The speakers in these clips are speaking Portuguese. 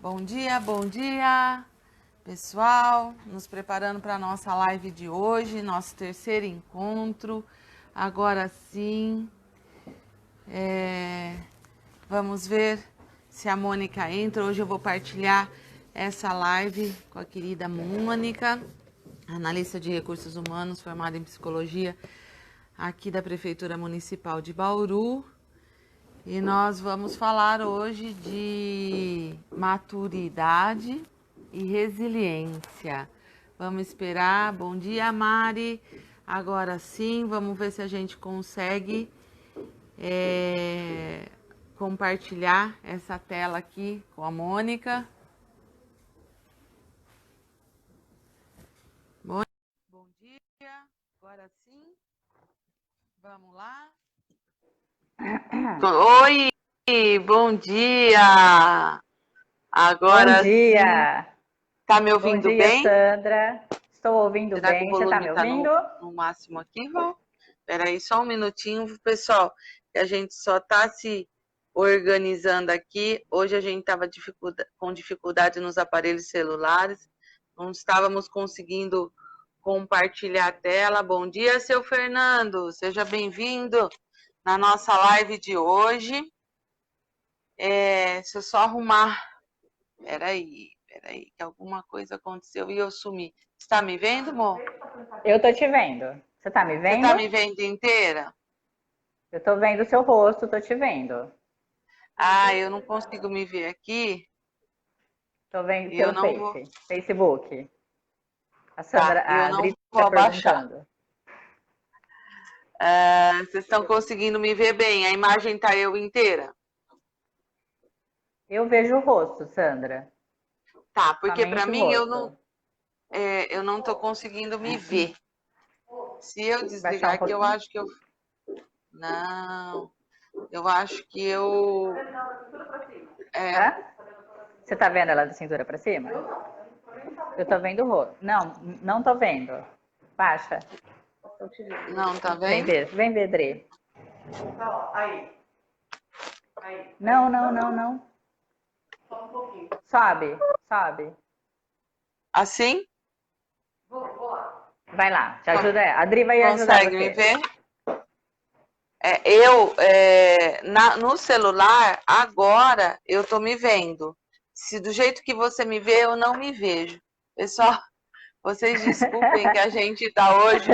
Bom dia, pessoal. Nos preparando para a nossa live de hoje, nosso terceiro encontro. Agora sim, vamos ver se a Mônica entra. Hoje eu vou partilhar essa live com a querida Mônica, analista de recursos humanos, formada em psicologia aqui da Prefeitura Municipal de Bauru. E nós vamos falar hoje de maturidade e resiliência. Vamos esperar. Bom dia, Mari. Agora sim, vamos ver se a gente consegue compartilhar essa tela aqui com a Mônica. Bom dia. Agora sim. Vamos lá. Oi, bom dia! Agora bom dia! Sim. Tá me ouvindo bom dia, bem? Sandra. Estou ouvindo Será bem. que o Você está volume me tá ouvindo? no máximo aqui, Val? Espera aí só um minutinho, pessoal, que a gente só tá se organizando aqui. Hoje a gente estava com dificuldade nos aparelhos celulares, não estávamos conseguindo compartilhar a tela. Bom dia, seu Fernando, seja bem-vindo na nossa live de hoje. Deixa eu só arrumar. Peraí, que alguma coisa aconteceu e eu sumi. Você tá me vendo, amor? Eu tô te vendo. Você tá me Você vendo? tá me vendo inteira? Eu tô vendo o seu rosto, tô te vendo. Ah, eu não consigo me ver aqui. Tô vendo Eu pelo não vou. Facebook. A Tá, Sandra, eu a não Adri vou tá abaixar. perguntando. Vocês estão conseguindo me ver bem? A imagem tá eu inteira? Eu vejo o rosto, Sandra. Tá, porque para Somente o mim rosto. eu não tô conseguindo me ver. Se eu Baixar desligar um aqui, eu pouquinho. acho que eu. Não, eu acho que eu. Hã? Você tá vendo ela da cintura pra cima? Eu tô vendo o rosto. Não, não tô vendo. Baixa. Não, tá vendo? Vem ver, Dri. Não, não, não, não. Sobe. Assim? Vai lá, te ajuda. A Adri vai ajudar Consegue me você. ver? No celular, agora eu tô me vendo. Se do jeito que você me vê, eu não me vejo. Pessoal, vocês desculpem que a gente tá hoje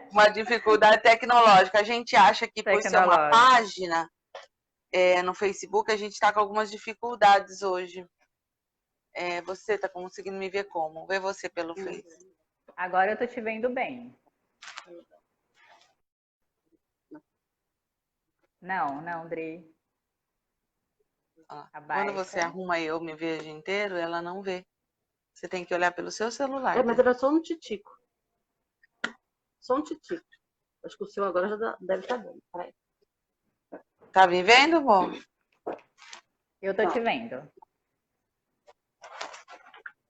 com uma dificuldade tecnológica. A gente acha que por ser uma Tecnológica. página no Facebook, a gente tá com algumas dificuldades hoje. Você tá conseguindo me ver como? Vê você pelo Face. Agora eu tô te vendo bem. Não, não, Dri. Quando você Abaixa. arruma eu me vejo inteiro, ela não vê. Você tem que olhar pelo seu celular. Mas era só um titico. Só um titico. Acho que o seu agora já deve estar dando. Tá me vendo, amor? Eu tô te vendo.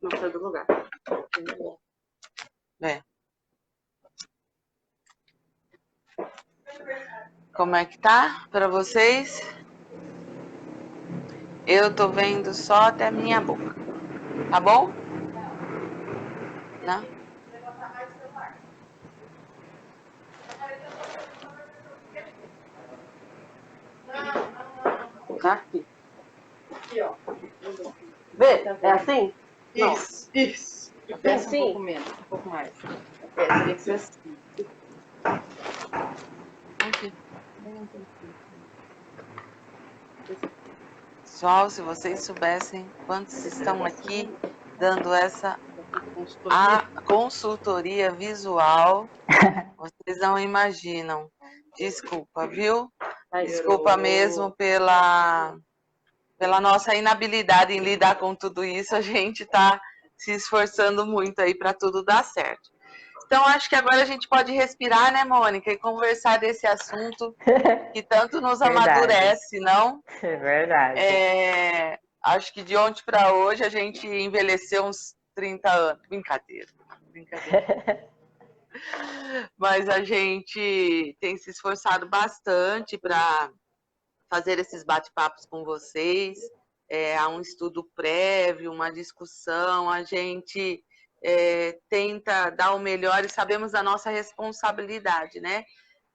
Não saiu do lugar. Como é que tá pra vocês? Eu tô vendo só até a minha boca. Tá bom? Não? Tá aqui. Vê? É assim? Isso. É assim? Um pouco menos, um pouco mais. Teria que ser assim. Aqui. Pessoal, se vocês soubessem quantos estão aqui dando essa consultoria visual, vocês não imaginam. Desculpa, viu? Desculpa mesmo pela nossa inabilidade em lidar com tudo isso. A gente está se esforçando muito aí para tudo dar certo. Então, acho que agora a gente pode respirar, né, Mônica, e conversar desse assunto que tanto nos amadurece, não? É verdade. Acho que de ontem para hoje a gente envelheceu uns 30 anos. Brincadeira. Mas a gente tem se esforçado bastante para fazer esses bate-papos com vocês, há um estudo prévio, uma discussão, a gente tenta dar o melhor e sabemos da nossa responsabilidade, né?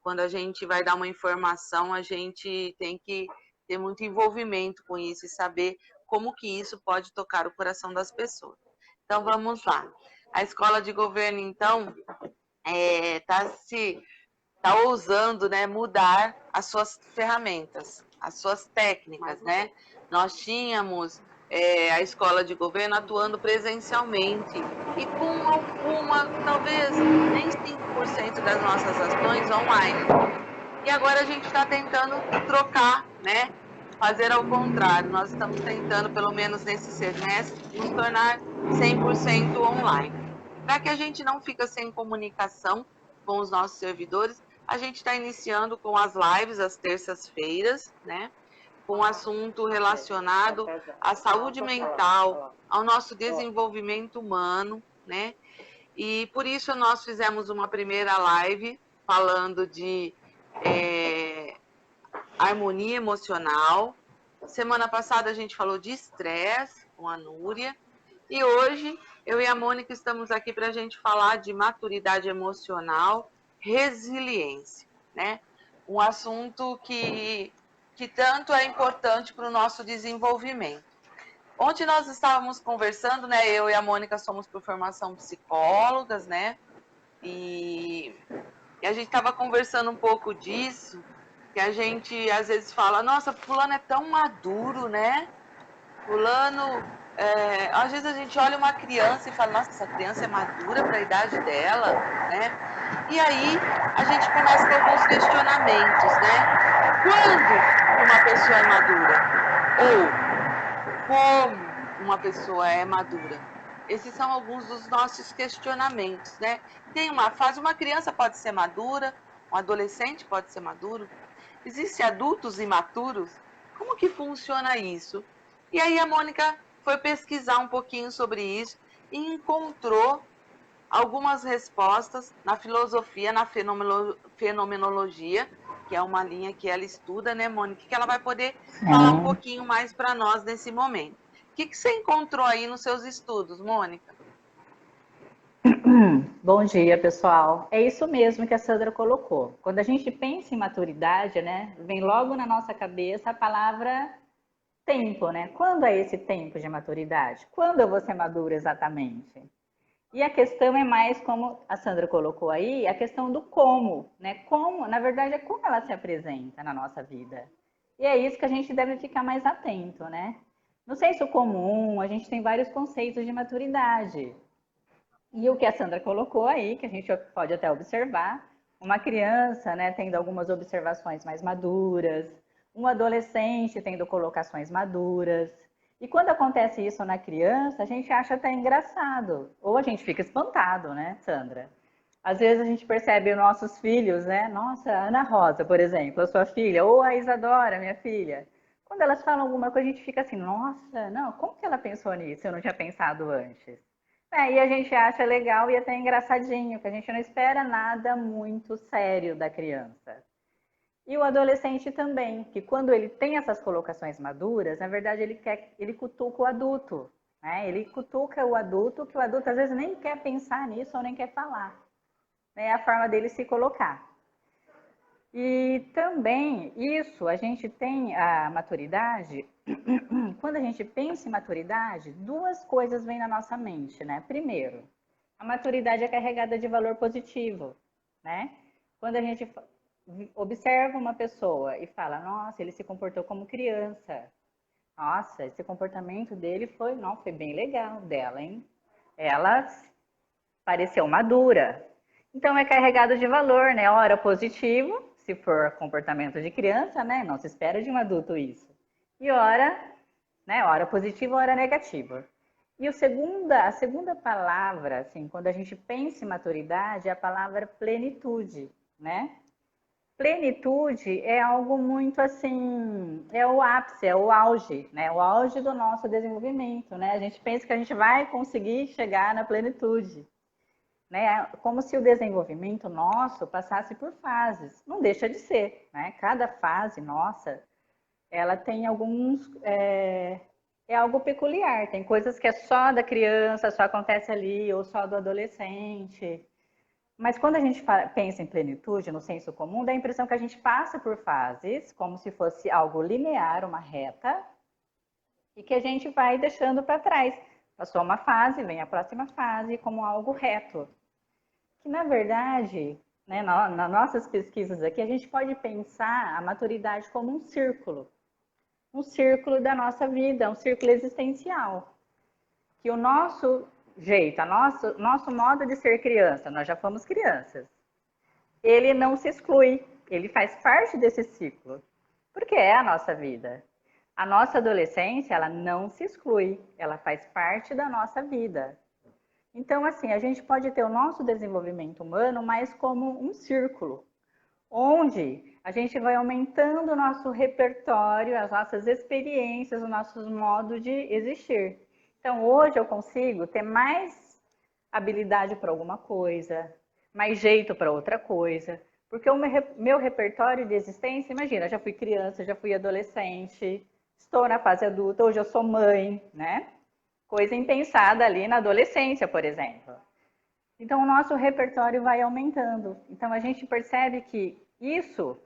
Quando a gente vai dar uma informação, a gente tem que ter muito envolvimento com isso e saber como que isso pode tocar o coração das pessoas. Então, vamos lá. A escola de governo, então, está ousando, né, mudar as suas ferramentas, as suas técnicas, né? Nós tínhamos a escola de governo atuando presencialmente e com alguma, talvez nem 5% das nossas ações online. E agora a gente está tentando trocar, né? Fazer ao contrário. Nós estamos tentando, pelo menos nesse semestre, nos tornar 100% online. Para que a gente não fique sem comunicação com os nossos servidores, a gente está iniciando com as lives às terças-feiras, né? Com um assunto relacionado à saúde mental, ao nosso desenvolvimento humano, né? E por isso nós fizemos uma primeira live falando de harmonia emocional. Semana passada a gente falou de estresse com a Núria. E hoje eu e a Mônica estamos aqui para a gente falar de maturidade emocional, resiliência, né? Um assunto que tanto é importante para o nosso desenvolvimento. Ontem nós estávamos conversando, né? Eu e a Mônica somos por formação psicólogas, né? E a gente estava conversando um pouco disso, que a gente às vezes fala, nossa, fulano é tão maduro, né? Fulano, às vezes a gente olha uma criança e fala, nossa, essa criança é madura para a idade dela, né? E aí a gente começa com alguns questionamentos, né? Quando uma pessoa é madura? Ou como uma pessoa é madura? Esses são alguns dos nossos questionamentos, né? Tem uma fase, uma criança pode ser madura, um adolescente pode ser maduro. Existem adultos imaturos? Como que funciona isso? E aí a Mônica foi pesquisar um pouquinho sobre isso e encontrou algumas respostas na filosofia, na fenomenologia, que é uma linha que ela estuda, né, Mônica? Que ela vai poder falar um pouquinho mais para nós nesse momento. O que você encontrou aí nos seus estudos, Mônica? Bom dia, pessoal. É isso mesmo que a Sandra colocou. Quando a gente pensa em maturidade, né, vem logo na nossa cabeça a palavra tempo, né? Quando é esse tempo de maturidade? Quando eu vou ser madura exatamente? E a questão é mais, como a Sandra colocou aí, a questão do como, né? Como, na verdade, é como ela se apresenta na nossa vida. E é isso que a gente deve ficar mais atento, né? No senso comum, a gente tem vários conceitos de maturidade. E o que a Sandra colocou aí, que a gente pode até observar, uma criança, né, tendo algumas observações mais maduras, um adolescente tendo colocações maduras. E quando acontece isso na criança, a gente acha até engraçado, ou a gente fica espantado, né, Sandra? Às vezes a gente percebe os nossos filhos, né? Nossa, a Ana Rosa, por exemplo, a sua filha, ou a Isadora, minha filha. Quando elas falam alguma coisa, a gente fica assim, nossa, não, como que ela pensou nisso? Eu não tinha pensado antes. E a gente acha legal e até engraçadinho, que a gente não espera nada muito sério da criança. E o adolescente também, que quando ele tem essas colocações maduras, na verdade ele cutuca o adulto, né? Ele cutuca o adulto, que o adulto às vezes nem quer pensar nisso ou nem quer falar. É a forma dele se colocar. E também isso, a gente tem a maturidade, quando a gente pensa em maturidade, duas coisas vêm na nossa mente, né? Primeiro, a maturidade é carregada de valor positivo, né? Quando a gente observa uma pessoa e fala, nossa, ele se comportou como criança. Nossa, esse comportamento dele foi bem legal dela, hein? Ela pareceu madura. Então é carregado de valor, né? Ora positivo, se for comportamento de criança, né? Não se espera de um adulto isso. E ora, né? Ora positiva, ora negativa. E a segunda palavra, assim, quando a gente pensa em maturidade, é a palavra plenitude, né? Plenitude é algo muito assim, é o ápice, é o auge, né? O auge do nosso desenvolvimento, né? A gente pensa que a gente vai conseguir chegar na plenitude, né? Como se o desenvolvimento nosso passasse por fases. Não deixa de ser, né? Cada fase nossa, ela tem alguns é algo peculiar. Tem coisas que é só da criança, só acontece ali, ou só do adolescente. Mas quando a gente pensa em plenitude, no senso comum, dá a impressão que a gente passa por fases, como se fosse algo linear, uma reta, e que a gente vai deixando para trás. Passou uma fase, vem a próxima fase, como algo reto. Que, na verdade, né, nas nossas pesquisas aqui, a gente pode pensar a maturidade como um círculo da nossa vida, um círculo existencial. Que o nosso jeito, nosso modo de ser criança, nós já fomos crianças, ele não se exclui, ele faz parte desse ciclo, porque é a nossa vida. A nossa adolescência, ela não se exclui, ela faz parte da nossa vida. Então, assim, a gente pode ter o nosso desenvolvimento humano mais como um círculo, onde a gente vai aumentando o nosso repertório, as nossas experiências, os nossos modos de existir. Então, hoje eu consigo ter mais habilidade para alguma coisa, mais jeito para outra coisa, porque o meu repertório de existência, imagina, já fui criança, já fui adolescente, estou na fase adulta, hoje eu sou mãe, né? Coisa impensada ali na adolescência, por exemplo. Então, o nosso repertório vai aumentando. Então, a gente percebe que isso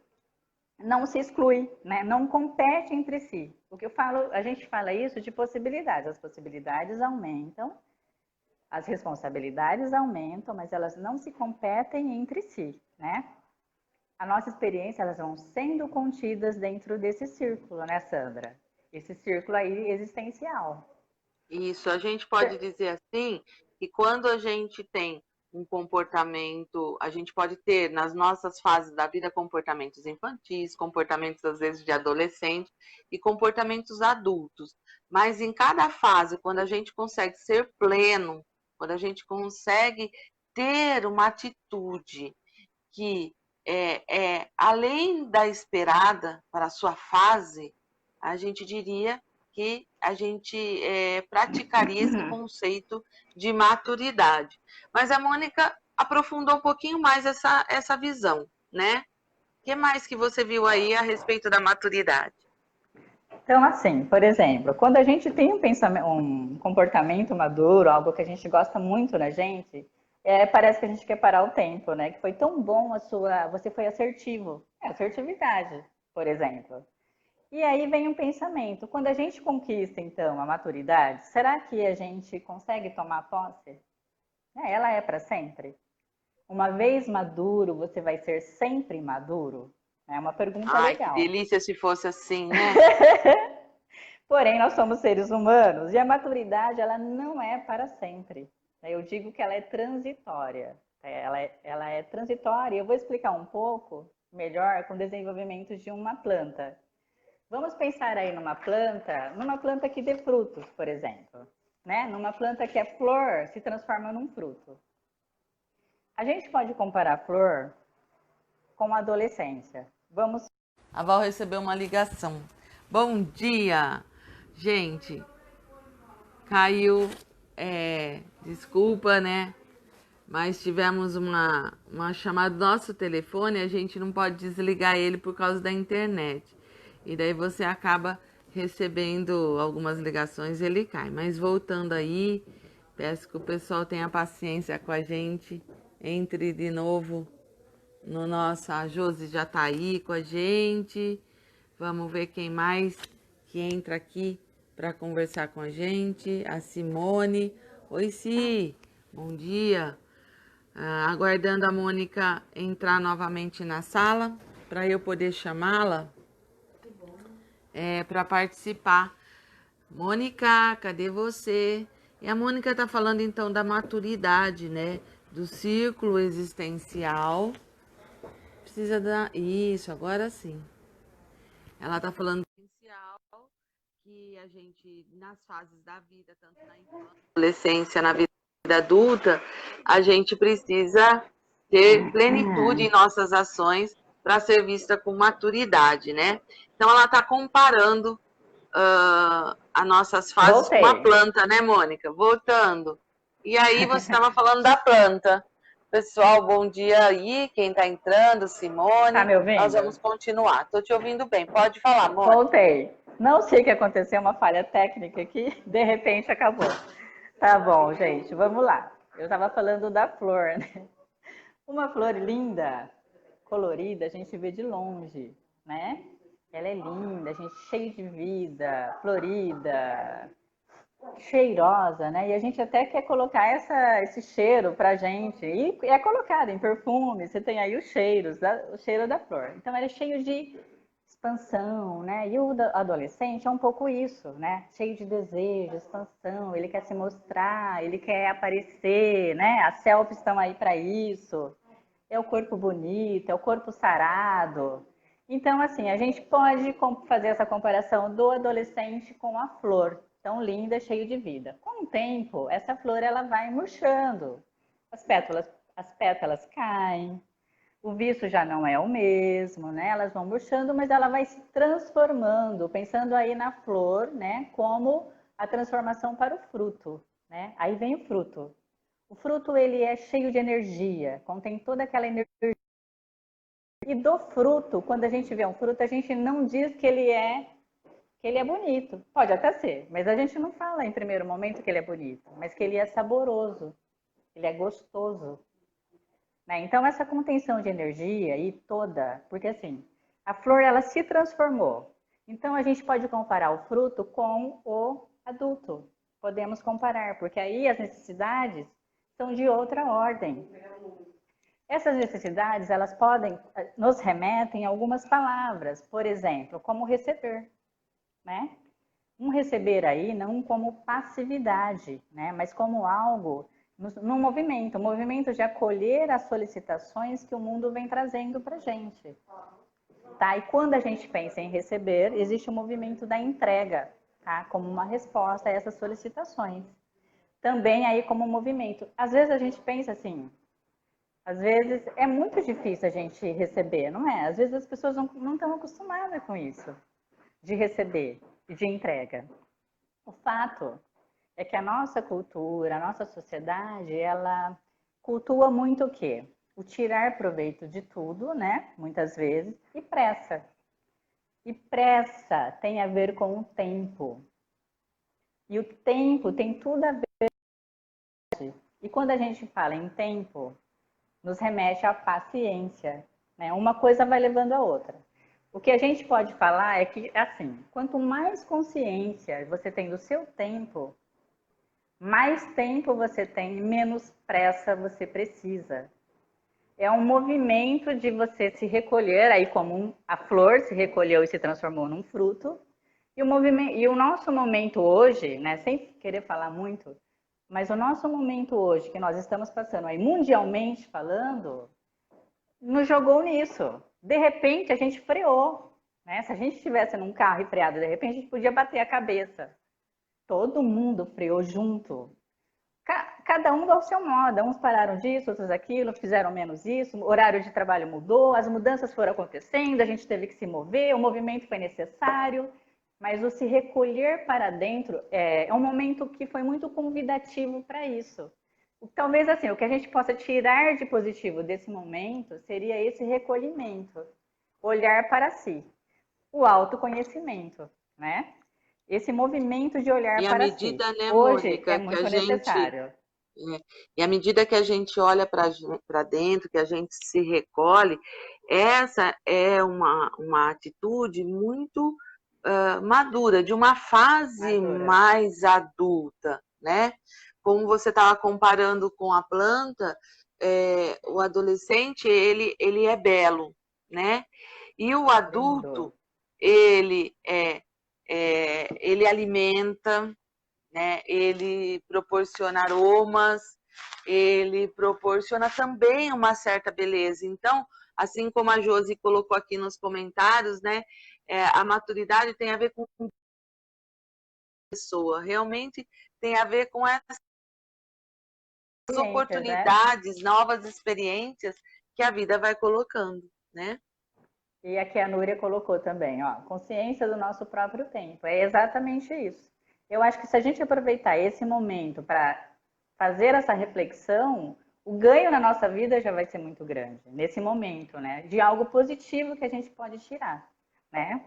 não se exclui, né? Não compete entre si. O que eu falo, a gente fala isso de possibilidades. As possibilidades aumentam, as responsabilidades aumentam, mas elas não se competem entre si, né? A nossa experiência, elas vão sendo contidas dentro desse círculo, né, Sandra? Esse círculo aí existencial. Isso, a gente pode dizer assim, que quando a gente tem um comportamento, a gente pode ter nas nossas fases da vida comportamentos infantis, comportamentos às vezes de adolescente e comportamentos adultos. Mas em cada fase, quando a gente consegue ser pleno, quando a gente consegue ter uma atitude que é além da esperada para a sua fase, a gente diria que a gente praticaria esse conceito de maturidade. Mas a Mônica aprofundou um pouquinho mais essa visão, né? O que mais que você viu aí a respeito da maturidade? Então, assim, por exemplo, quando a gente tem um comportamento maduro, algo que a gente gosta muito na gente, parece que a gente quer parar o tempo, né? Que foi tão bom você foi assertivo. Assertividade, por exemplo. E aí vem um pensamento, quando a gente conquista, então, a maturidade, será que a gente consegue tomar posse? Ela é para sempre? Uma vez maduro, você vai ser sempre maduro? É uma pergunta legal. Que delícia se fosse assim, né? Porém, nós somos seres humanos e a maturidade, ela não é para sempre. Eu digo que ela é transitória. Ela é transitória. Eu vou explicar um pouco melhor com o desenvolvimento de uma planta. Vamos pensar aí numa planta que dê frutos, por exemplo, né? Numa planta que é flor, se transforma num fruto. A gente pode comparar a flor com a adolescência. A Val recebeu uma ligação. Bom dia, gente. Caiu, desculpa, né? Mas tivemos uma chamada do nosso telefone, a gente não pode desligar ele por causa da internet. E daí você acaba recebendo algumas ligações e ele cai. Mas voltando aí, peço que o pessoal tenha paciência com a gente. Entre de novo no nosso... A Josi já tá aí com a gente. Vamos ver quem mais que entra aqui para conversar com a gente. A Simone. Oi, Si. Bom dia. Aguardando a Mônica entrar novamente na sala para eu poder chamá-la. Para participar. Mônica, cadê você? E a Mônica está falando então da maturidade, né? Do círculo existencial. Precisa dar... Isso, agora sim. Ela está falando do existencial, que a gente, nas fases da vida, tanto na infância, na adolescência, na vida adulta, a gente precisa ter plenitude em nossas ações para ser vista com maturidade, né? Então, ela está comparando as nossas fases com uma planta, né, Mônica? Voltando. E aí, você estava falando da planta. Pessoal, bom dia aí. Quem está entrando, Simone. Tá me ouvindo? Nós vamos continuar. Estou te ouvindo bem. Pode falar, Mônica. Voltei. Não sei o que aconteceu, uma falha técnica aqui, de repente acabou. Tá bom, gente, vamos lá. Eu estava falando da flor, né? Uma flor linda, colorida, a gente vê de longe, né? Ela é linda, a gente cheia de vida, florida, cheirosa, né? E a gente até quer colocar esse cheiro pra gente. E é colocado em perfume, você tem aí os cheiros, o cheiro da flor. Então, ele é cheio de expansão, né? E o adolescente é um pouco isso, né? Cheio de desejo, expansão, ele quer se mostrar, ele quer aparecer, né? As selfies estão aí para isso. É o corpo bonito, é o corpo sarado. Então, assim, a gente pode fazer essa comparação do adolescente com a flor, tão linda, cheia de vida. Com o tempo, essa flor ela vai murchando. As pétalas caem, o viço já não é o mesmo, né? Elas vão murchando, mas ela vai se transformando, pensando aí na flor, né? Como a transformação para o fruto, né? Aí vem o fruto. O fruto ele é cheio de energia, contém toda aquela energia. E do fruto, quando a gente vê um fruto, a gente não diz que ele é bonito. Pode até ser, mas a gente não fala em primeiro momento que ele é bonito, mas que ele é saboroso, ele é gostoso. Né? Então, essa contenção de energia e toda, porque assim, a flor ela se transformou. Então, a gente pode comparar o fruto com o adulto. Podemos comparar, porque aí as necessidades são de outra ordem. Essas necessidades, elas podem, nos remetem a algumas palavras, por exemplo, como receber, né? Um receber aí não como passividade, né? Mas como algo no movimento, um movimento de acolher as solicitações que o mundo vem trazendo para a gente. Tá? E quando a gente pensa em receber, existe o movimento da entrega, tá? Como uma resposta a essas solicitações. Também aí como um movimento. Às vezes a gente pensa assim, às vezes é muito difícil a gente receber, não é? Às vezes as pessoas não estão acostumadas com isso, de receber e de entrega. O fato é que a nossa cultura, a nossa sociedade, ela cultua muito o quê? O tirar proveito de tudo, né? Muitas vezes, e pressa. E pressa tem a ver com o tempo. E o tempo tem tudo a ver. E quando a gente fala em tempo, nos remete à paciência, né? Uma coisa vai levando a outra. O que a gente pode falar é que, assim, quanto mais consciência você tem do seu tempo, mais tempo você tem, menos pressa você precisa. É um movimento de você se recolher, aí como a flor se recolheu e se transformou num fruto. E o nosso momento hoje, né, sem querer falar muito, mas o nosso momento hoje, que nós estamos passando aí mundialmente falando, nos jogou nisso. De repente a gente freou. Né? Se a gente estivesse num carro e freado, de repente a gente podia bater a cabeça. Todo mundo freou junto. Cada um ao seu modo. Uns pararam disso, outros daquilo, fizeram menos isso, o horário de trabalho mudou, as mudanças foram acontecendo, a gente teve que se mover, o movimento foi necessário, mas o se recolher para dentro é um momento que foi muito convidativo para isso. Talvez assim, o que a gente possa tirar de positivo desse momento seria esse recolhimento, olhar para si, o autoconhecimento, né? Esse movimento de olhar E à para si. medida, né, Hoje é Mônica, que muito a gente necessário. e à medida que a gente olha para dentro, que a gente se recolhe, essa é uma atitude muito madura, de uma fase Madura. mais adulta, né? Como você estava comparando com a planta, o adolescente, ele é belo, né? E o adulto, Lindo. ele ele alimenta, né? Ele proporciona aromas, ele proporciona também uma certa beleza. Então, assim como a Josi colocou aqui nos comentários, né? A maturidade tem a ver com a pessoa, realmente tem a ver com essas Ciências, né? oportunidades, novas experiências que a vida vai colocando, né? E aqui a Núria colocou também, ó, consciência do nosso próprio tempo. É exatamente isso. Eu acho que se a gente aproveitar esse momento para fazer essa reflexão, o ganho na nossa vida já vai ser muito grande, nesse momento, né? De algo positivo que a gente pode tirar, né?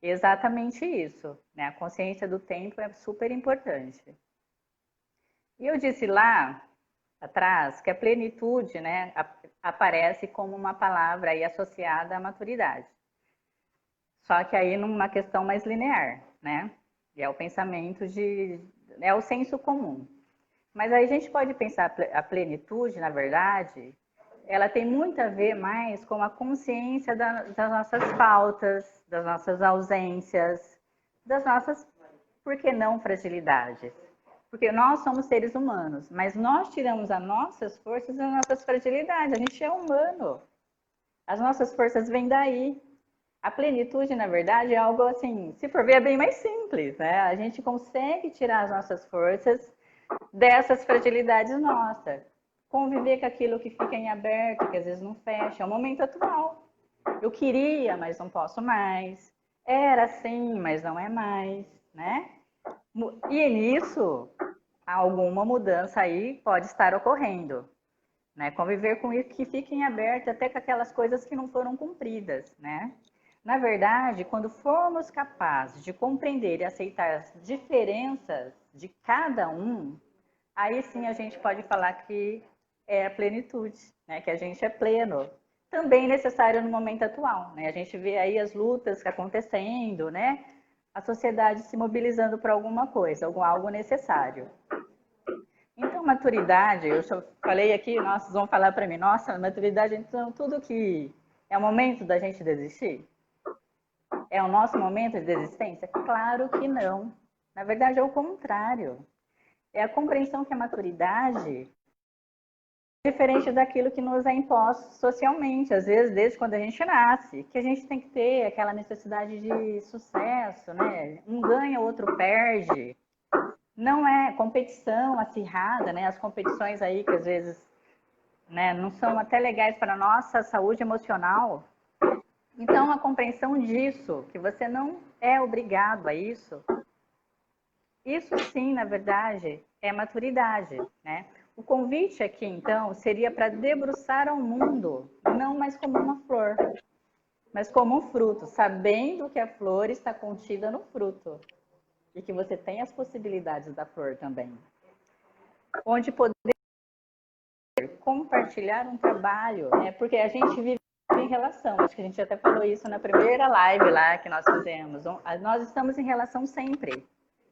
Exatamente isso, né? A consciência do tempo é super importante. E eu disse lá atrás que a plenitude, né, aparece como uma palavra aí associada à maturidade. Só que aí numa questão mais linear, né? E é o pensamento é o senso comum. Mas aí a gente pode pensar a plenitude, na verdade, ela tem muito a ver mais com a consciência das nossas faltas, das nossas ausências, das nossas, por que não, fragilidades. Porque nós somos seres humanos, mas nós tiramos as nossas forças das nossas fragilidades. A gente é humano. As nossas forças vêm daí. A plenitude, na verdade, é algo assim, se for ver, é bem mais simples, né? A gente consegue tirar as nossas forças dessas fragilidades nossas. Conviver com aquilo que fica em aberto, que às vezes não fecha. É o momento atual. Eu queria, mas não posso mais. Era assim, mas não é mais, né? E nisso, alguma mudança aí pode estar ocorrendo, né? Conviver com isso que fica em aberto, até com aquelas coisas que não foram cumpridas, né? Na verdade, quando formos capazes de compreender e aceitar as diferenças de cada um, aí sim a gente pode falar que é a plenitude, né? Que a gente é pleno. Também necessário no momento atual, né? A gente vê aí as lutas acontecendo, né? A sociedade se mobilizando para alguma coisa, algo necessário. Então, maturidade, eu já falei aqui, nossa, vocês vão falar para mim, nossa, maturidade, então, tudo que é o momento da gente desistir? É o nosso momento de desistência? Claro que não. Na verdade, é o contrário. É a compreensão que a maturidade é diferente daquilo que nos é imposto socialmente, às vezes desde quando a gente nasce, que a gente tem que ter aquela necessidade de sucesso, né? Um ganha, o outro perde. Não é competição acirrada, né? As competições aí que às vezes, né, não são até legais para a nossa saúde emocional. Então, a compreensão disso, que você não é obrigado a isso, isso sim, na verdade, é maturidade, né? O convite aqui, então, seria para debruçar ao mundo, não mais como uma flor, mas como um fruto, sabendo que a flor está contida no fruto e que você tem as possibilidades da flor também. Onde poder compartilhar um trabalho, né? Porque a gente vive em relação, acho que a gente até falou isso na primeira live lá que nós fizemos. Nós estamos em relação sempre,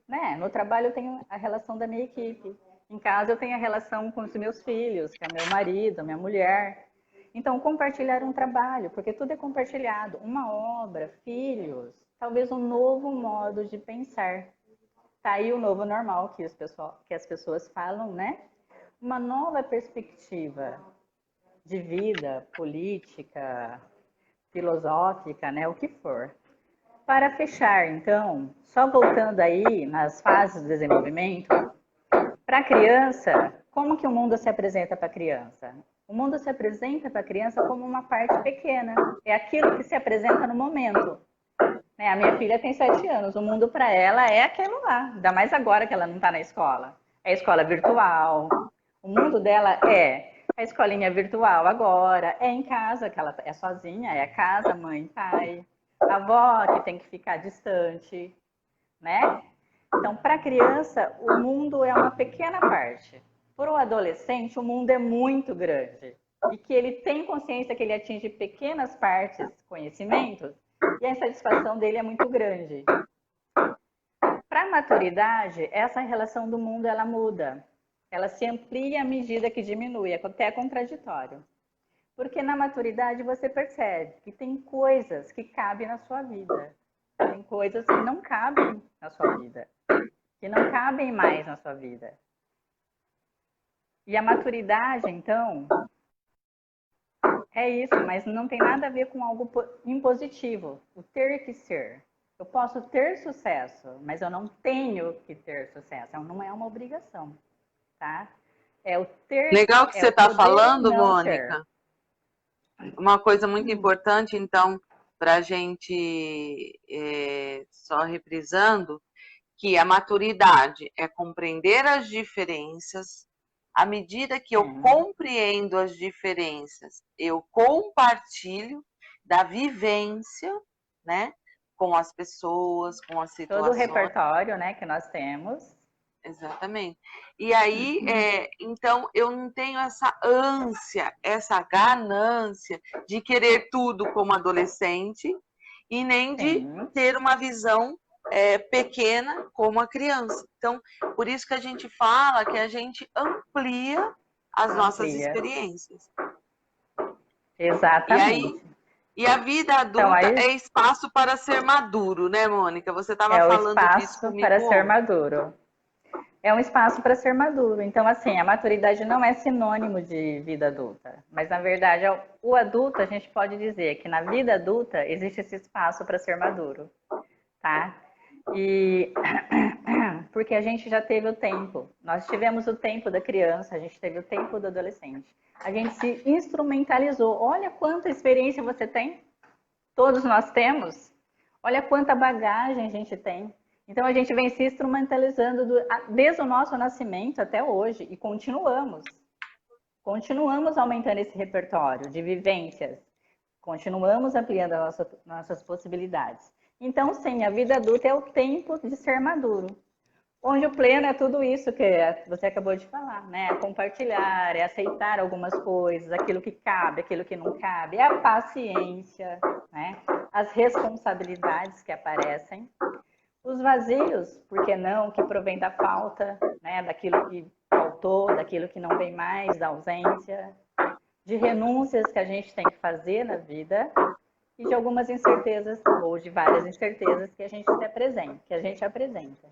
né? No trabalho eu tenho a relação da minha equipe, em casa eu tenho a relação com os meus filhos, com meu marido, minha mulher. Então, compartilhar um trabalho, porque tudo é compartilhado, uma obra, filhos, talvez um novo modo de pensar. Tá aí o novo normal que as pessoas falam, né? Uma nova perspectiva de vida, política, filosófica, né? O que for. Para fechar, então, só voltando aí nas fases do desenvolvimento, para a criança, como que o mundo se apresenta para a criança? O mundo se apresenta para a criança como uma parte pequena. É aquilo que se apresenta no momento. Né? A minha filha tem 7 anos. O mundo para ela é aquilo lá. Ainda mais agora que ela não está na escola. É a escola virtual. O mundo dela é a escolinha virtual agora. É em casa, que ela é sozinha. É a casa, mãe, pai. A avó que tem que ficar distante. Né? Então, para a criança, o mundo é uma pequena parte. Para o adolescente, o mundo é muito grande. E que ele tem consciência que ele atinge pequenas partes, conhecimentos, e a insatisfação dele é muito grande. Para a maturidade, essa relação do mundo ela muda. Ela se amplia à medida que diminui, até é contraditório. Porque na maturidade você percebe que tem coisas que cabem na sua vida. Tem coisas que não cabem na sua vida. Que não cabem mais na sua vida. E a maturidade, então, é isso, mas não tem nada a ver com algo impositivo. O ter que ser. Eu posso ter sucesso, mas eu não tenho que ter sucesso. Não é uma obrigação, tá? É o ter. Legal que você está falando, Ter. Mônica. Uma coisa muito importante, então, para a gente, só reprisando, que a maturidade é compreender as diferenças. À medida que eu compreendo as diferenças, eu compartilho da vivência, né, com as pessoas, com as Todo o situações. repertório, né, que nós temos. Exatamente. E aí, então, eu não tenho essa ânsia, essa ganância de querer tudo como adolescente e nem de Sim. ter uma visão pequena como a criança. Então, por isso que a gente fala que a gente amplia as nossas experiências. Exatamente. E a vida adulta Então, aí, é espaço para ser maduro, né, Mônica? Você estava é o falando disso espaço comigo para ser ontem. maduro. É um espaço para ser maduro. Então, assim, a maturidade não é sinônimo de vida adulta. Mas, na verdade, o adulto, a gente pode dizer que na vida adulta existe esse espaço para ser maduro, tá? E porque a gente já teve o tempo. Nós tivemos o tempo da criança, a gente teve o tempo do adolescente. A gente se instrumentalizou. Olha quanta experiência você tem. Todos nós temos. Olha quanta bagagem a gente tem. Então a gente vem se instrumentalizando desde o nosso nascimento até hoje e continuamos. Continuamos aumentando esse repertório de vivências. Continuamos ampliando as nossas possibilidades. Então, sim, a vida adulta é o tempo de ser maduro. Onde o pleno é tudo isso que você acabou de falar, né? É compartilhar, é aceitar algumas coisas, aquilo que cabe, aquilo que não cabe, é a paciência, né? As responsabilidades que aparecem, os vazios, por que não, que provém da falta, né? Daquilo que faltou, daquilo que não vem mais, da ausência, de renúncias que a gente tem que fazer na vida e de algumas incertezas, ou de várias incertezas que a gente apresenta.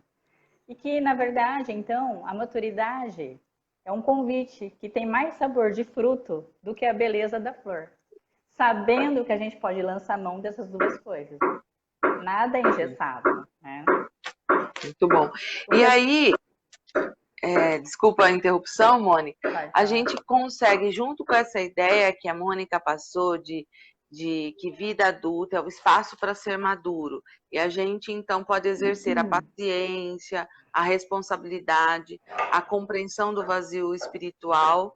E que, na verdade, então, a maturidade é um convite que tem mais sabor de fruto do que a beleza da flor. Sabendo que a gente pode lançar mão dessas duas coisas. Nada é engessado, né? Muito bom. E aí, desculpa a interrupção, Mônica, a gente consegue, junto com essa ideia que a Mônica passou de que vida adulta é o espaço para ser maduro, e a gente então pode exercer a paciência, a responsabilidade, a compreensão do vazio espiritual,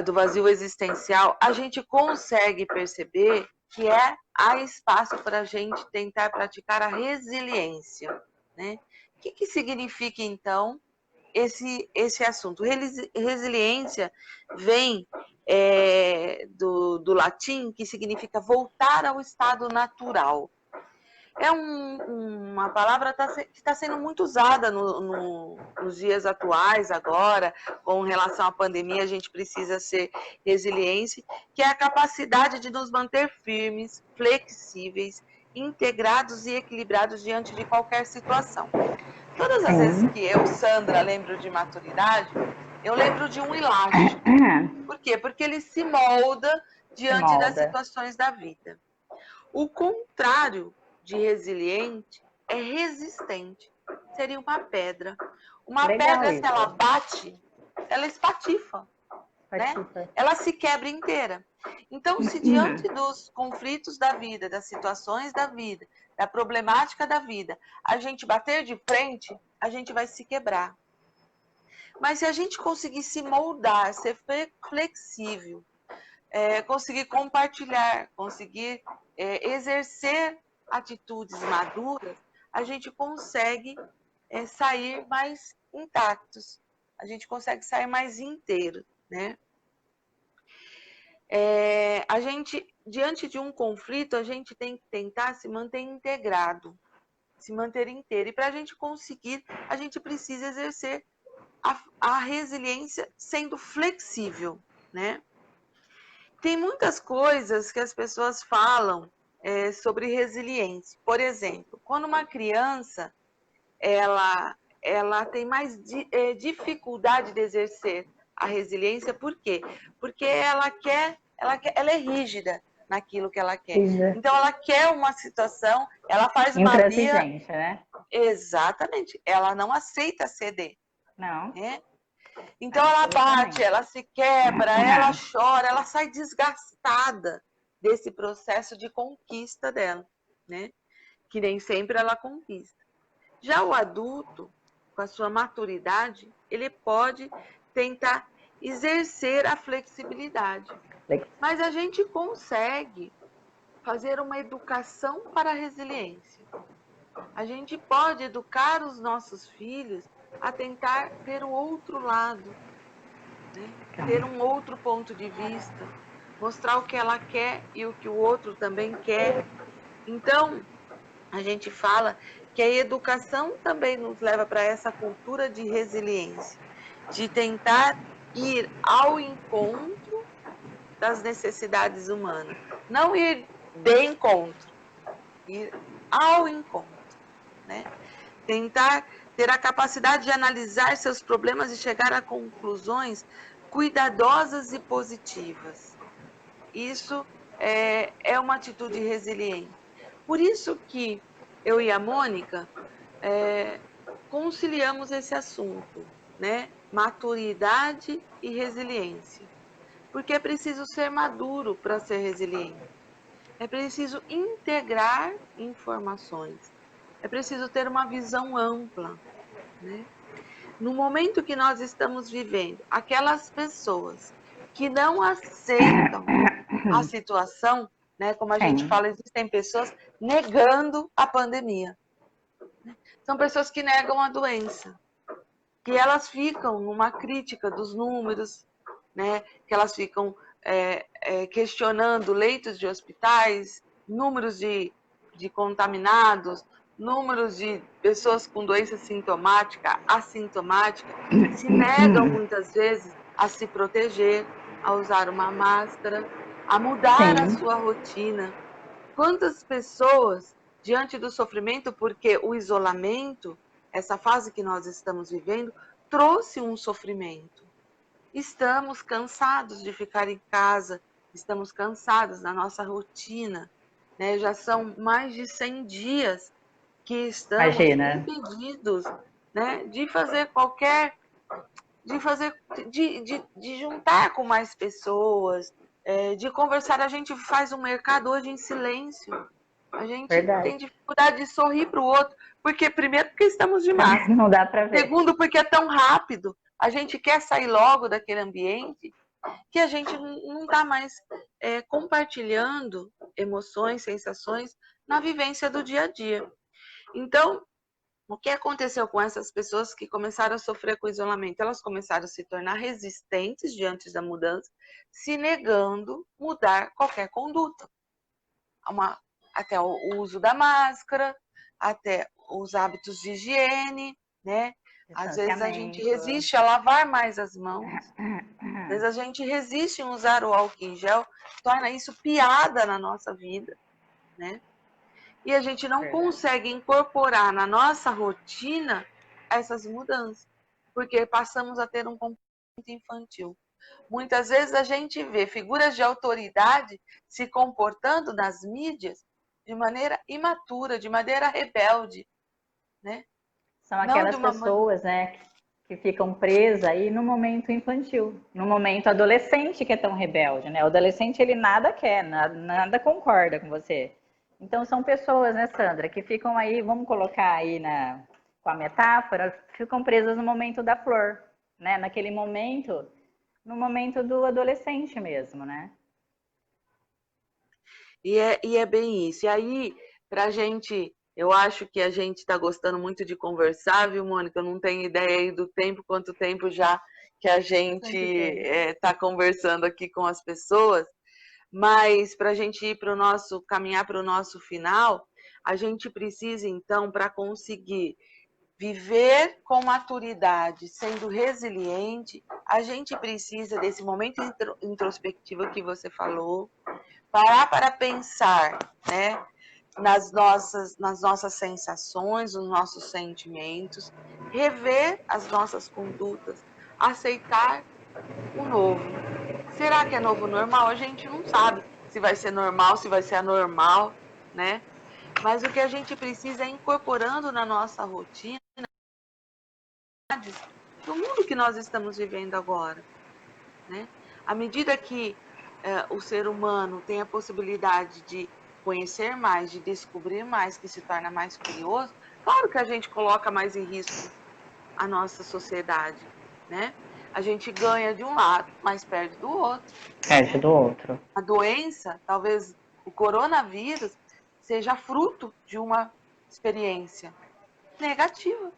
do vazio existencial, a gente consegue perceber que há espaço para a gente tentar praticar a resiliência, né? O que significa então esse assunto? Resiliência vem do latim, que significa voltar ao estado natural. É uma palavra que está sendo muito usada nos dias atuais agora, com relação à pandemia, a gente precisa ser resiliente, que é a capacidade de nos manter firmes, flexíveis, integrados e equilibrados diante de qualquer situação. Todas as vezes que eu, Sandra, lembro de maturidade, eu lembro de um elástico. Por quê? Porque ele se molda diante das situações da vida. O contrário de resiliente é resistente. Seria uma pedra. Uma pedra, se ela bate, ela espatifa. Né? Ela se quebra inteira. Então, se diante dos conflitos da vida, das situações da vida, da problemática da vida, a gente bater de frente, a gente vai se quebrar. Mas se a gente conseguir se moldar, ser flexível, conseguir compartilhar, conseguir exercer atitudes maduras, a gente consegue sair mais intactos, a gente consegue sair mais inteiro, né? A gente, diante de um conflito, a gente tem que tentar se manter integrado, se manter inteiro. E para a gente conseguir, a gente precisa exercer a resiliência sendo flexível, né? Tem muitas coisas que as pessoas falam sobre resiliência. Por exemplo, quando uma criança ela tem mais dificuldade de exercer a resiliência, por quê? Porque ela é rígida naquilo que ela quer. Então ela quer uma situação, ela faz uma birra, né? Exatamente. Ela não aceita ceder. Não. Né? Então ela bate, ela se quebra, ela chora, ela sai desgastada desse processo de conquista dela, né? Que nem sempre ela conquista. Já o adulto, com a sua maturidade, ele pode tentar exercer a flexibilidade. Mas a gente consegue fazer uma educação para a resiliência. A gente pode educar os nossos filhos a tentar ver o outro lado, né? Ter um outro ponto de vista, mostrar o que ela quer e o que o outro também quer. Então, a gente fala que a educação também nos leva para essa cultura de resiliência, de tentar ir ao encontro das necessidades humanas. Não ir de encontro, ir ao encontro, né? Tentar ter a capacidade de analisar seus problemas e chegar a conclusões cuidadosas e positivas. Isso é uma atitude resiliente. Por isso que eu e a Mônica conciliamos esse assunto, né? Maturidade e resiliência. Porque é preciso ser maduro para ser resiliente. É preciso integrar informações. É preciso ter uma visão ampla, né? No momento que nós estamos vivendo, aquelas pessoas que não aceitam a situação, né? Como a gente fala, existem pessoas negando a pandemia. São pessoas que negam a doença, que elas ficam numa crítica dos números, né? Que elas ficam questionando leitos de hospitais, números de contaminados, números de pessoas com doença sintomática, assintomática, se negam muitas vezes a se proteger, a usar uma máscara, a mudar a sua rotina. Quantas pessoas, diante do sofrimento, porque o isolamento, essa fase que nós estamos vivendo, trouxe um sofrimento. Estamos cansados de ficar em casa, estamos cansados da nossa rotina, né? Já são mais de 100 dias que estamos impedidos, né, de fazer qualquer, de juntar com mais pessoas, de conversar. A gente faz um mercado hoje em silêncio. A gente tem dificuldade de sorrir para o outro, porque primeiro porque estamos de máscara. Não dá para ver. Segundo porque é tão rápido. A gente quer sair logo daquele ambiente que a gente não está mais compartilhando emoções, sensações na vivência do dia a dia. Então, o que aconteceu com essas pessoas que começaram a sofrer com o isolamento? Elas começaram a se tornar resistentes diante da mudança, se negando mudar qualquer conduta. Até o uso da máscara, até os hábitos de higiene, né? Às vezes a gente resiste a lavar mais as mãos, às vezes a gente resiste em usar o álcool em gel, torna isso piada na nossa vida, né? E a gente não consegue incorporar na nossa rotina essas mudanças, porque passamos a ter um comportamento infantil. Muitas vezes a gente vê figuras de autoridade se comportando nas mídias de maneira imatura, de maneira rebelde, né? São aquelas pessoas, né, que ficam presas aí no momento infantil, no momento adolescente que é tão rebelde, né? O adolescente, ele nada quer, nada concorda com você. Então, são pessoas, né, Sandra, que ficam aí, vamos colocar aí com a metáfora, ficam presas no momento da flor, né? Naquele momento, no momento do adolescente mesmo, né? E é bem isso. E aí, pra gente, eu acho que a gente está gostando muito de conversar, viu, Mônica? Eu não tenho ideia aí do tempo, quanto tempo já que a gente está conversando aqui com as pessoas. Mas para a gente ir para o nosso, caminhar para o nosso final, a gente precisa, então, para conseguir viver com maturidade, sendo resiliente, a gente precisa desse momento introspectivo que você falou, parar para pensar, né, nas nossas sensações, nos nossos sentimentos, rever as nossas condutas, aceitar o novo. Será que é novo normal? A gente não sabe se vai ser normal, se vai ser anormal, né? Mas o que a gente precisa é incorporando na nossa rotina do mundo que nós estamos vivendo agora, né? À medida que o ser humano tem a possibilidade de conhecer mais, de descobrir mais, que se torna mais curioso, claro que a gente coloca mais em risco a nossa sociedade, né? A gente ganha de um lado, mas perde do outro. Perde do outro. A doença, talvez o coronavírus seja fruto de uma experiência negativa,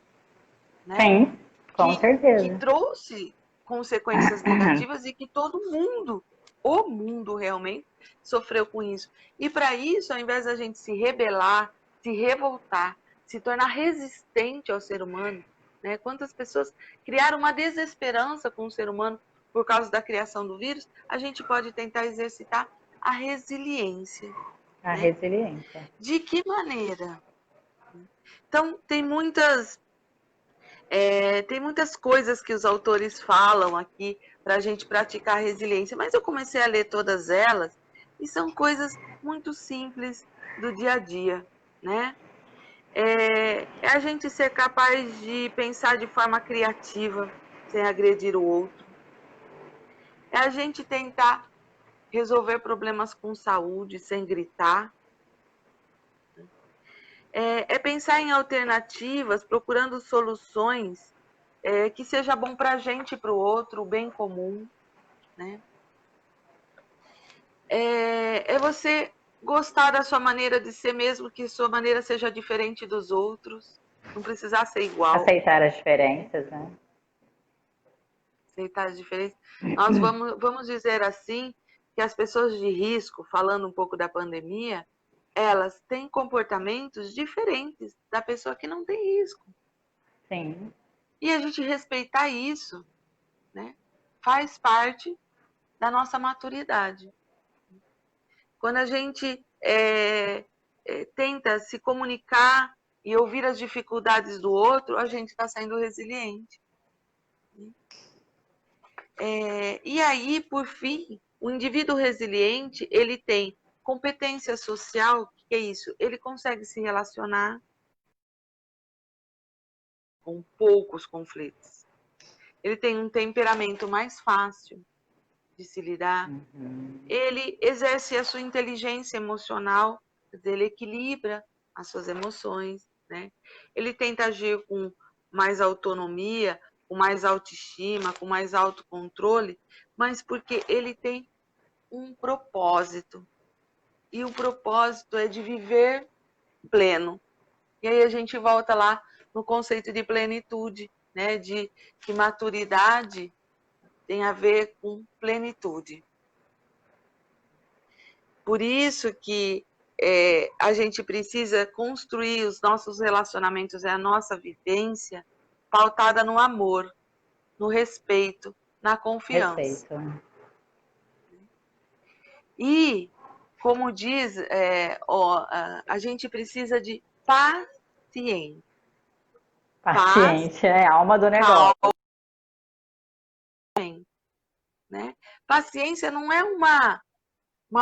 né? Sim, com Que certeza. trouxe consequências negativas e que todo mundo, o mundo realmente, sofreu com isso. E para isso, ao invés da gente se rebelar, se revoltar, se tornar resistente ao ser humano, né? Quantas pessoas criaram uma desesperança com o ser humano por causa da criação do vírus, a gente pode tentar exercitar a resiliência. A Né? resiliência. De que maneira? Então, tem muitas coisas que os autores falam aqui para a gente praticar a resiliência, mas eu comecei a ler todas elas e são coisas muito simples do dia a dia, né? É a gente ser capaz de pensar de forma criativa, sem agredir o outro. É a gente tentar resolver problemas com saúde, sem gritar. É pensar em alternativas, procurando soluções que seja bom para a gente e para o outro, o bem comum. Né? É você gostar da sua maneira de ser, mesmo que sua maneira seja diferente dos outros. Não precisar ser igual. Aceitar as diferenças, né? Aceitar as diferenças. Nós vamos dizer assim, que as pessoas de risco, falando um pouco da pandemia, elas têm comportamentos diferentes da pessoa que não tem risco. Sim. E a gente respeitar isso, né, faz parte da nossa maturidade. Quando a gente tenta se comunicar e ouvir as dificuldades do outro, a gente está sendo resiliente. E aí, por fim, o indivíduo resiliente, ele tem competência social, que é isso? Ele consegue se relacionar com poucos conflitos. Ele tem um temperamento mais fácil de se lidar. Ele exerce a sua inteligência emocional, ele equilibra as suas emoções, né? Ele tenta agir com mais autonomia, com mais autoestima, com mais autocontrole, mas porque ele tem um propósito. E o propósito é de viver pleno. E aí a gente volta lá no conceito de plenitude, né? De que maturidade tem a ver com plenitude. Por isso que a gente precisa construir os nossos relacionamentos e a nossa vivência pautada no amor, no respeito, na confiança. Respeito. E, como diz, a gente precisa de paciência. Paciente, é a alma do negócio. Né? Paciência não é uma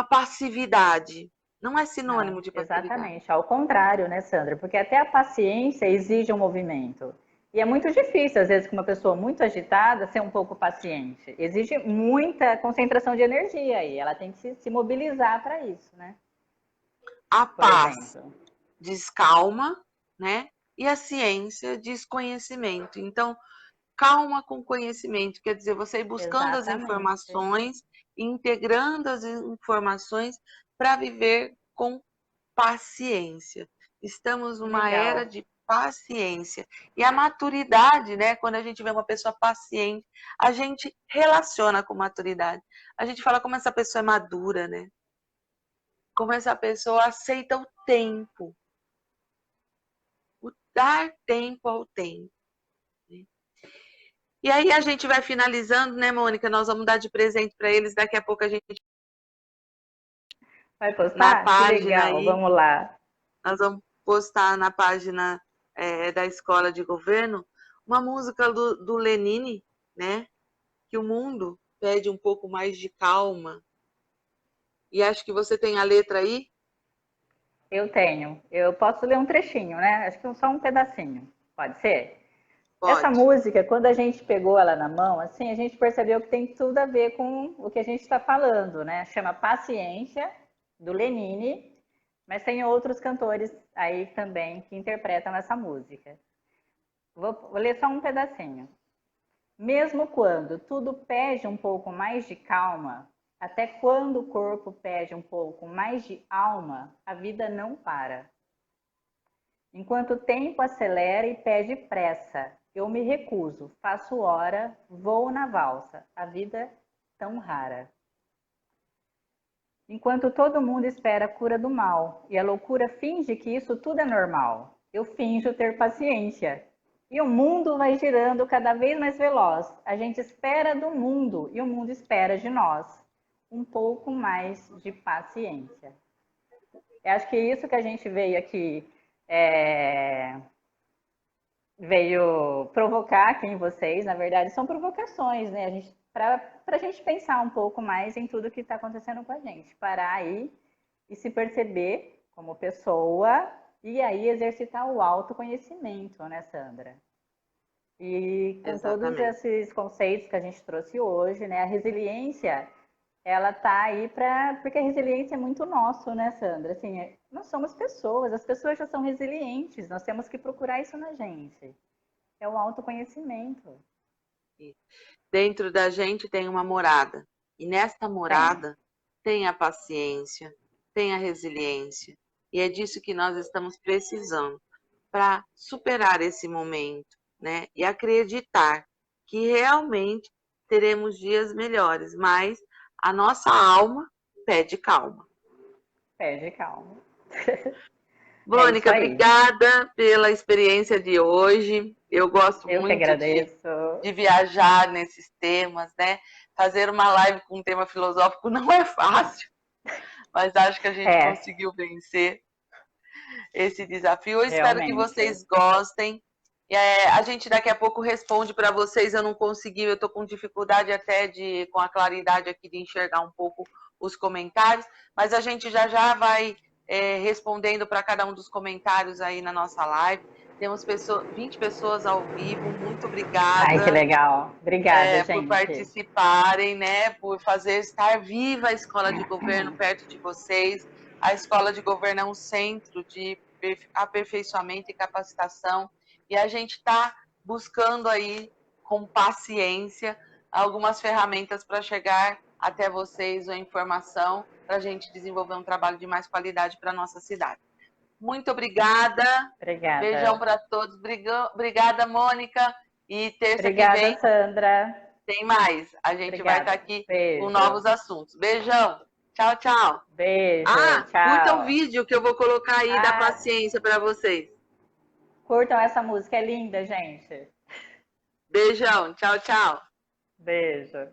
passividade, não é sinônimo Não, de passividade. exatamente, ao contrário, né, Sandra? Porque até a paciência exige um movimento. E é muito difícil, às vezes, com uma pessoa muito agitada, ser um pouco paciente. Exige muita concentração de energia aí. Ela tem que se mobilizar para isso, né? A Por paz exemplo. diz calma, né? E a ciência diz conhecimento. Então, calma com conhecimento, quer dizer, você ir buscando as Exatamente. informações, integrando as informações para viver com paciência. Estamos numa era Legal. de paciência. E a maturidade, né? Quando a gente vê uma pessoa paciente, a gente relaciona com maturidade. A gente fala como essa pessoa é madura, né? Como essa pessoa aceita o tempo. O dar tempo ao tempo. Né? E aí a gente vai finalizando, né, Mônica? Nós vamos dar de presente para eles. Daqui a pouco a gente Vai na postar? Que página legal, aí, vamos lá. nós vamos postar na página da Escola de Governo uma música do Lenine, né? Que o mundo pede um pouco mais de calma. E acho que você tem a letra aí. Eu tenho. Eu posso ler um trechinho, né? Acho que só um pedacinho. Pode ser? Essa Pode. música, quando a gente pegou ela na mão, assim, a gente percebeu que tem tudo a ver com o que a gente está falando, né? Chama Paciência, do Lenine, mas tem outros cantores aí também que interpretam essa música. Vou ler só um pedacinho. Mesmo quando tudo pede um pouco mais de calma, Até quando o corpo pede um pouco mais de alma, a vida não para. Enquanto o tempo acelera e pede pressa, eu me recuso, faço hora, vou na valsa, a vida tão rara. Enquanto todo mundo espera a cura do mal e a loucura finge que isso tudo é normal, eu finjo ter paciência. E o mundo vai girando cada vez mais veloz. A gente espera do mundo e o mundo espera de nós. Um pouco mais de paciência. Eu acho que isso que a gente veio aqui veio provocar aqui em vocês, na verdade, são provocações, né? Para a gente pensar um pouco mais em tudo que está acontecendo com a gente. Parar aí e se perceber como pessoa e aí exercitar o autoconhecimento, né, Sandra? E com todos Exatamente. esses conceitos que a gente trouxe hoje, né? A resiliência, ela tá aí porque a resiliência é muito nosso, né, Sandra? Assim, nós somos pessoas, as pessoas já são resilientes, nós temos que procurar isso na gente. É o autoconhecimento. Dentro da gente tem uma morada. E nesta morada tem a paciência, tem a resiliência. E é disso que nós estamos precisando para superar esse momento, né? E acreditar que realmente teremos dias melhores, mas a nossa alma pede calma. Pede calma. Mônica, obrigada pela experiência de hoje. Eu gosto Eu que muito agradeço. de viajar nesses temas, né? Fazer uma live com um tema filosófico não é fácil, mas acho que a gente conseguiu vencer esse desafio. Eu espero que vocês gostem. A gente daqui a pouco responde para vocês. Eu não consegui, eu estou com dificuldade até com a claridade aqui de enxergar um pouco os comentários, mas a gente já vai respondendo para cada um dos comentários aí na nossa live. Temos 20 pessoas ao vivo, muito obrigada. Ai, que legal. Obrigada, gente. Por participarem, né? Por estar viva a Escola de Governo perto de vocês. A Escola de Governo é um centro de aperfeiçoamento e capacitação. E a gente está buscando aí, com paciência, algumas ferramentas para chegar até vocês, a informação, para a gente desenvolver um trabalho de mais qualidade para a nossa cidade. Muito obrigada. Obrigada. Beijão para todos. Obrigada, Mônica. E terça que vem, Sandra. Tem mais. A gente vai estar aqui com novos assuntos. Beijão. Tchau, tchau. Beijo. Tchau. Curta o vídeo que eu vou colocar aí da paciência para vocês. Curtam essa música, é linda, gente. Beijão. Tchau, tchau. Beijo.